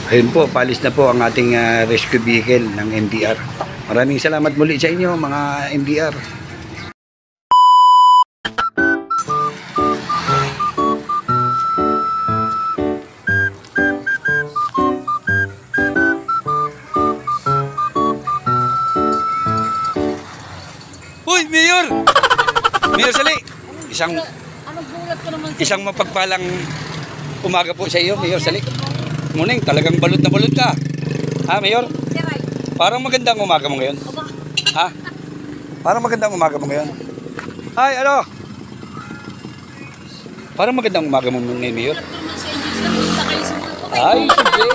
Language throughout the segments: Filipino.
Ayun po, palis na po ang ating rescue vehicle ng MDR. Maraming salamat muli sa inyo mga MDR. Uy, Mayor! Mayor Sali! Isang mapagpalang umaga po sa iyo, Mayor Sali. Morning, talagang balot na balot ka. Ha, Mayor? Parang magandang umaga mo ngayon. Ha? Parang magandang umaga mo ngayon. Ay, ano? Parang magandang umaga mo ngayon, Mayor. Ay, sige.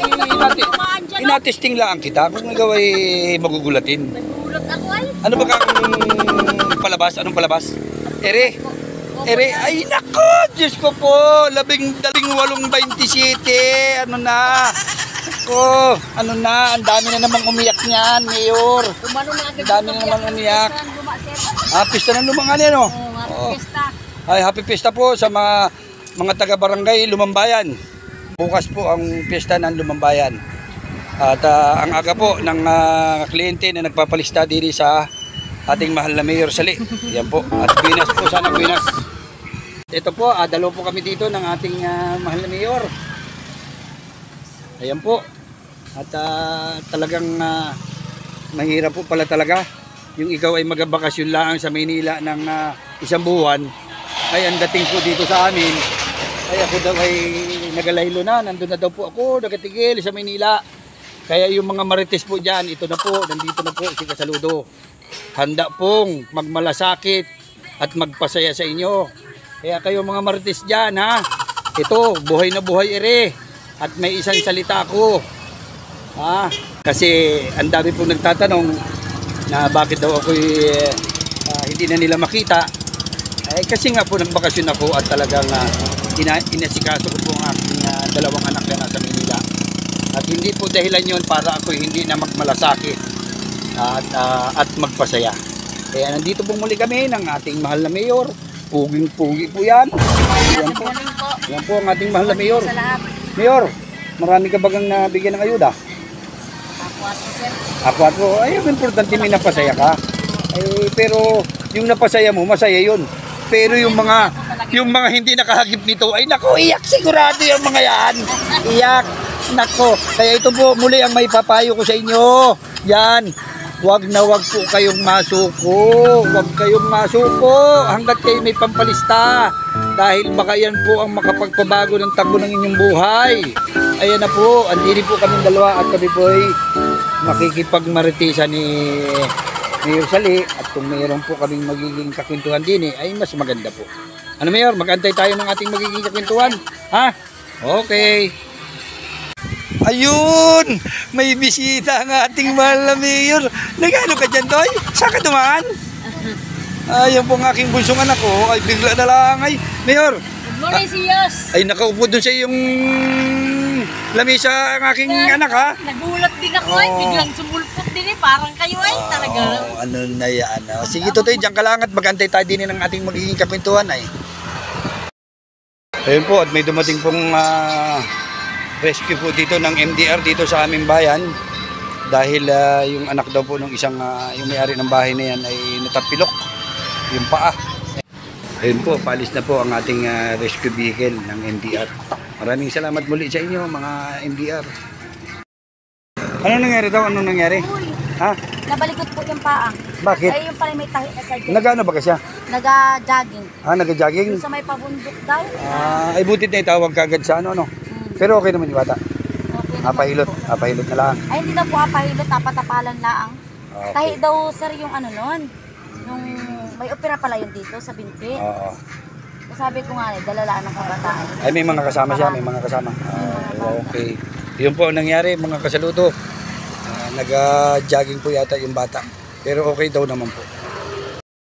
Inatesting lang kita kung ikaw ay magugulatin. Ano ba kang palabas? Anong palabas? Ere? Ere? Ay, nako! Diyos ko po! 18:27! Ano na? Nako! Ano na? Ang dami na namang umiyak niyan, Mayor. Ang dami na namang umiyak. Pista ng Lumang ano, no? Ay, happy pista po sa mga taga-barangay Lumambayan. Bukas po ang pista ng Lumambayan. At ang aga po ng kliyente na nagpapalista diri sa ating mahal na Mayor Sali. Yan po. At buenas po, sana buenas. Ito po, dalawa po kami dito ng ating mahal na Mayor. Ayan po. At talagang mahirap po pala talaga. Yung ikaw ay magbakasyon lang sa Maynila ng isang buwan. Ay ang dating po dito sa amin. Ay ako daw ay nagalaylo na. Nandun na daw po ako, nagatigil sa Maynila. Kaya yung mga marites po dyan, ito na po, nandito na po si Kasaludo. Handa pong magmalasakit at magpasaya sa inyo. Kaya kayo mga marites dyan, ha? Ito, buhay na buhay ere. At may isang salita ko. Ha? Kasi ang dami pong nagtatanong na bakit daw ako hindi na nila makita. Kasi nga po nagbakasyon ako at talagang inasikaso ko po ang aking dalawang anak na nasa Manila. At hindi po dahilan yun para ako hindi na magmalasakit at magpasaya. Kaya nandito po muli kami ng ating mahal na Mayor. Puging-pugi po yan. Yan po ang ating mahal na Mayor. Mayor, marami ka bagang nabigyan ng ayuda? Ako po. Ay, importante may napasaya ka. Pero yung napasaya mo, masaya yun. Pero yung mga hindi nakahagip nito, ay nako, iyak sigurado yung mga yan. Iyak. Nako, kaya ito po muli ang may papayo ko sa inyo. Yan, wag na wag po kayong masuko. Wag kayong masuko hanggat kayo may pampalista. Dahil baka yan po ang makapagpabago ng takbo ng inyong buhay. Ayan na po, andini po kami dalawa at kami po ay makikipagmaritisan ni Mayor Sali. At kung mayroon po kaming magiging kakwentuhan din ay mas maganda po. Ano Mayor, mag-antay tayo ng ating magiging kakwentuhan. Ha? Okay. Ayun! May bisita ang ating mahal na Mayor. Nagano ka dyan, Toy? Saan ka dumaan? Ayun po ang aking bunsong anak ko. Ay, bigla na lang. Ay, Mayor! Good morning, Siyos! Ay, nakaupo doon sa yung lamisa ang aking anak, ha? Nagulat din ako ay. Biglang sumulpot din Parang kayo ay talaga. Ano na yan? Sige, Totoy, dyan ka lang at mag-antay tayo din ng ating magiging kakwentuhan, ay. Ayun po, at may dumating pong rescue po dito ng MDR dito sa aming bayan dahil yung anak daw po ng isang yung may-ari ng bahay na yan ay natapilok yung paa. Ayun po, palis na po ang ating rescue vehicle ng MDR. Maraming salamat muli sa inyo mga MDR. Ano nangyari daw? Ano nangyari? Uy, ha? nabalikot po yung paa. Bakit? Ay yung pala may tahi na sa dyan. Nag-ano ba kasi? Naga-jogging. Naga-jogging? Yung sa may pabundok daw. Ay butit na itawag kagad sa ano. Pero okay naman yung bata. Okay Apahilot. Apahilot na lang. Ay hindi daw po apahilot, tapatapalan laang. Okay. Tahi daw sir yung ano nun. Yung may opera pala yun dito sa binti. Oo. Sabi ko nga dalalaan ng kabataan. Ay may mga kasama siya, may mga kasama. Okay. Yun po ang nangyari mga kasaludo. Nag-jogging po yata yung bata. Pero okay daw naman po.